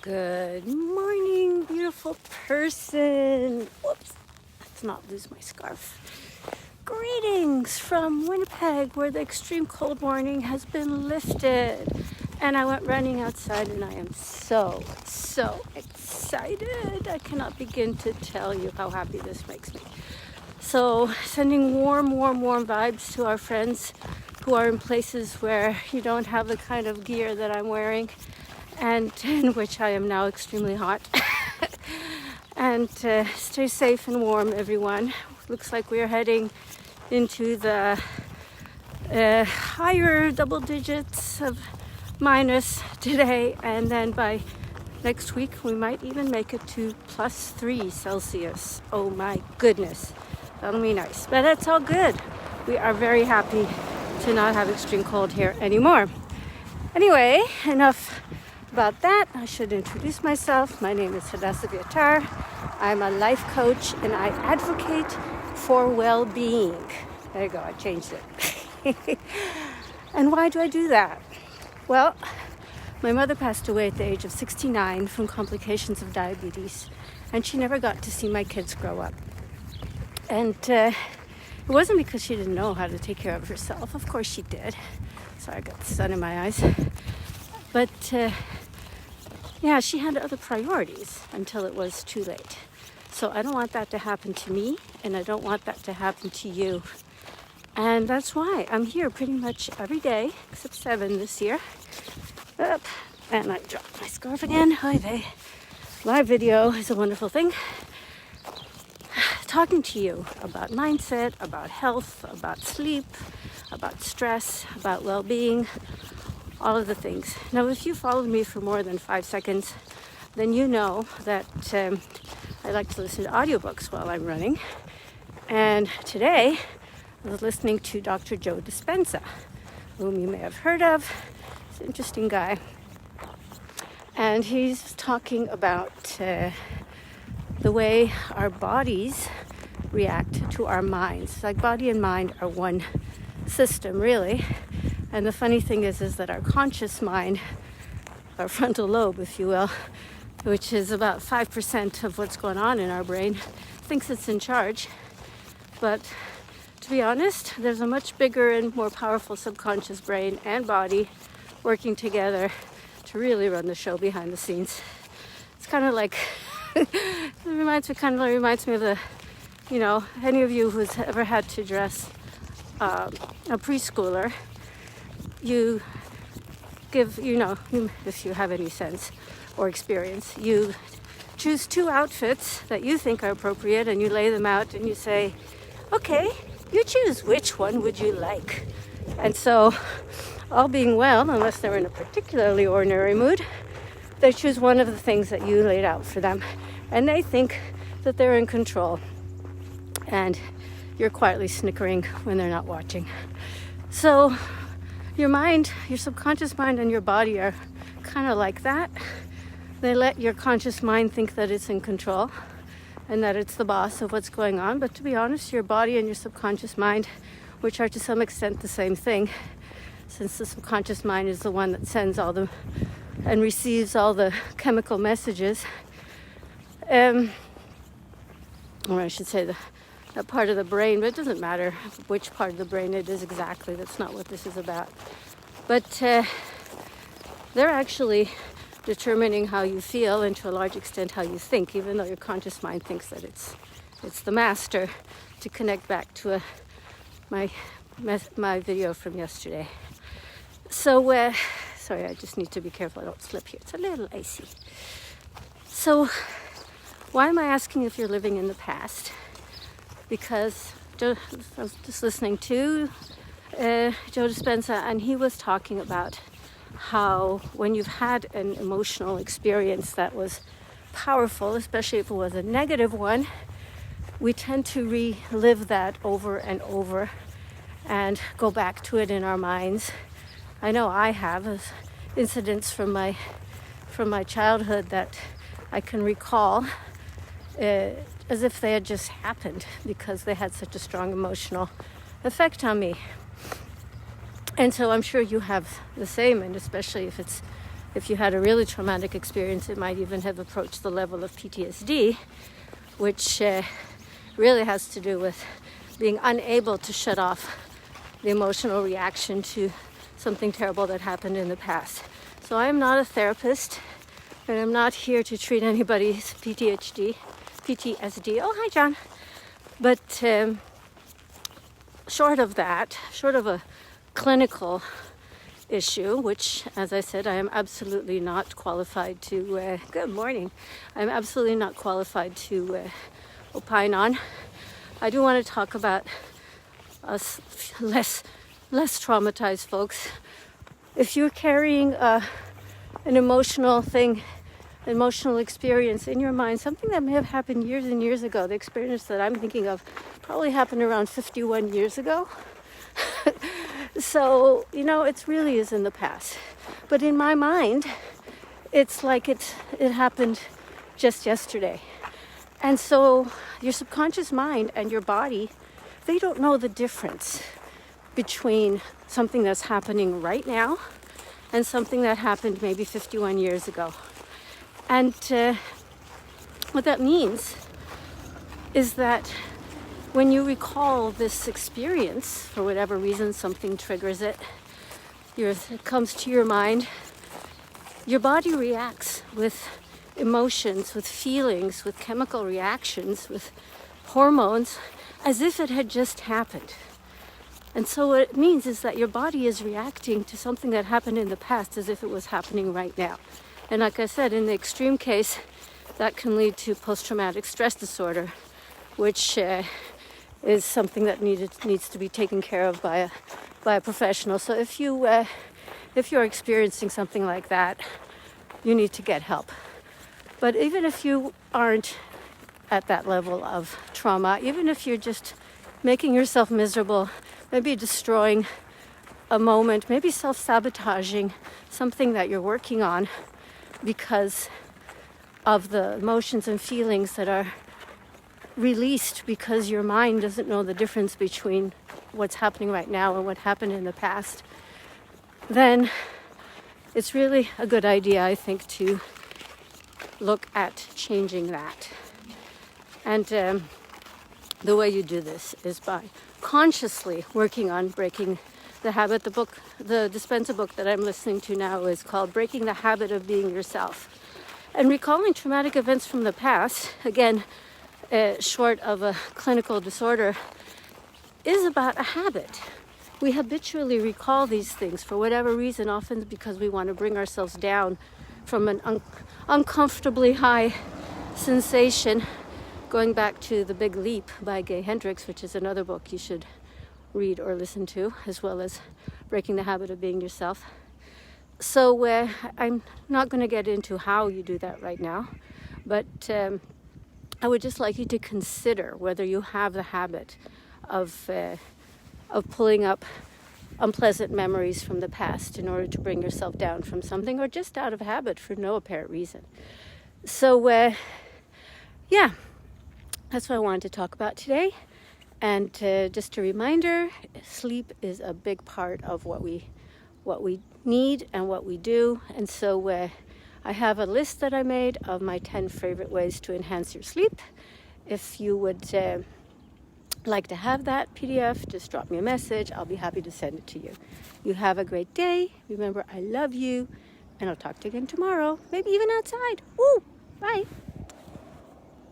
Good morning, beautiful person. Whoops, let's not lose my scarf. Greetings from Winnipeg, where the extreme cold warning has been lifted. And I went running outside and I am so excited. I cannot begin to tell you how happy this makes me. So sending warm vibes to our friends who are in places where you don't have the kind of gear that I'm wearing, and in which I am now extremely hot. And stay safe and warm, everyone. Looks like we are heading into the higher double digits of minus today, and then by next week we might even make it to +3 Celsius. Oh my goodness, that'll be nice. But that's all good. We are very happy to not have extreme cold here anymore. Anyway, enough about that. I should introduce myself. My name is Hadassah Vyatar. I'm a life coach and I advocate for well-being. There you go, I changed it. And why do I do that? Well, my mother passed away at the age of 69 from complications of diabetes, and she never got to see my kids grow up. And it wasn't because she didn't know how to take care of herself. Of course she did. Sorry, I got the sun in my eyes. But yeah, she had other priorities until it was too late. So I don't want that to happen to me, and I don't want that to happen to you. And that's why I'm here pretty much every day, except 7 this year. Up, and I dropped my scarf again. Hi there. Live video is a wonderful thing. Talking to you about mindset, about health, about sleep, about stress, about well-being, all of the things. Now, if you followed me for more than 5 seconds, then you know that I like to listen to audiobooks while I'm running. And today, I was listening to Dr. Joe Dispenza, whom you may have heard of. He's an interesting guy. And he's talking about the way our bodies react to our minds. Like body and mind are one system, really. And the funny thing is that our conscious mind, our frontal lobe, if you will, which is about 5% of what's going on in our brain, thinks it's in charge. But to be honest, there's a much bigger and more powerful subconscious brain and body working together to really run the show behind the scenes. It's kind of like, it reminds me of the, any of you who's ever had to dress a preschooler. You give, if you have any sense or experience, you choose 2 outfits that you think are appropriate and you lay them out and you say, okay, you choose, which one would you like? And so, all being well, unless they're in a particularly ordinary mood, they choose one of the things that you laid out for them. And they think that they're in control. And you're quietly snickering when they're not watching. So, your mind, your subconscious mind and your body are kind of like that. They let your conscious mind think that it's in control and that it's the boss of what's going on. But to be honest, your body and your subconscious mind, which are to some extent the same thing, since the subconscious mind is the one that sends all the and receives all the chemical messages, or I should say that part of the brain, but it doesn't matter which part of the brain it is exactly. That's not what this is about. But they're actually determining how you feel and to a large extent how you think, even though your conscious mind thinks that it's the master, to connect back to my video from yesterday. So, sorry, I just need to be careful I don't slip here. It's a little icy. So, why am I asking if you're living in the past? Because I was just listening to Joe Dispenza, and he was talking about how when you've had an emotional experience that was powerful, especially if it was a negative one, we tend to relive that over and over and go back to it in our minds. I know I have incidents from my childhood that I can recall as if they had just happened because they had such a strong emotional effect on me. And so I'm sure you have the same, and especially if it's If you had a really traumatic experience, it might even have approached the level of PTSD, which really has to do with being unable to shut off the emotional reaction to something terrible that happened in the past. So I am not a therapist, and I'm not here to treat anybody's PTSD. Oh, hi, John. But short of that, short of a clinical issue, which, as I said, I am absolutely not qualified to, good morning, I'm absolutely not qualified to opine on. I do want to talk about us less traumatized folks. If you're carrying an emotional experience in your mind, something that may have happened years and years ago, the experience that I'm thinking of probably happened around 51 years ago. So, it really is in the past. But in my mind, it's like it happened just yesterday. And so your subconscious mind and your body, they don't know the difference between something that's happening right now and something that happened maybe 51 years ago. And what that means is that when you recall this experience, for whatever reason, something triggers it, it comes to your mind, your body reacts with emotions, with feelings, with chemical reactions, with hormones, as if it had just happened. And so what it means is that your body is reacting to something that happened in the past as if it was happening right now. And like I said, in the extreme case, that can lead to post-traumatic stress disorder, which is something that needs to be taken care of by a professional. So if you're experiencing something like that, you need to get help. But even if you aren't at that level of trauma, even if you're just making yourself miserable, maybe destroying a moment, maybe self-sabotaging something that you're working on because of the emotions and feelings that are released because your mind doesn't know the difference between what's happening right now and what happened in the past, then it's really a good idea, I think, to look at changing that. And the way you do this is by consciously working on breaking the habit. The Dispenza book that I'm listening to now is called Breaking the Habit of Being Yourself. And recalling traumatic events from the past, again, short of a clinical disorder, is about a habit. We habitually recall these things for whatever reason, often because we want to bring ourselves down from an uncomfortably high sensation. Going back to The Big Leap by Gay Hendricks, which is another book you should read or listen to, as well as Breaking the Habit of Being Yourself. So I'm not going to get into how you do that right now, but I would just like you to consider whether you have the habit of pulling up unpleasant memories from the past in order to bring yourself down from something, or just out of habit for no apparent reason. So, yeah, that's what I wanted to talk about today. And just a reminder, sleep is a big part of what we need and what we do. And so I have a list that I made of my 10 favorite ways to enhance your sleep. If you would like to have that PDF, just drop me a message. I'll be happy to send it to you. You have a great day. Remember, I love you. And I'll talk to you again tomorrow. Maybe even outside. Woo! Bye.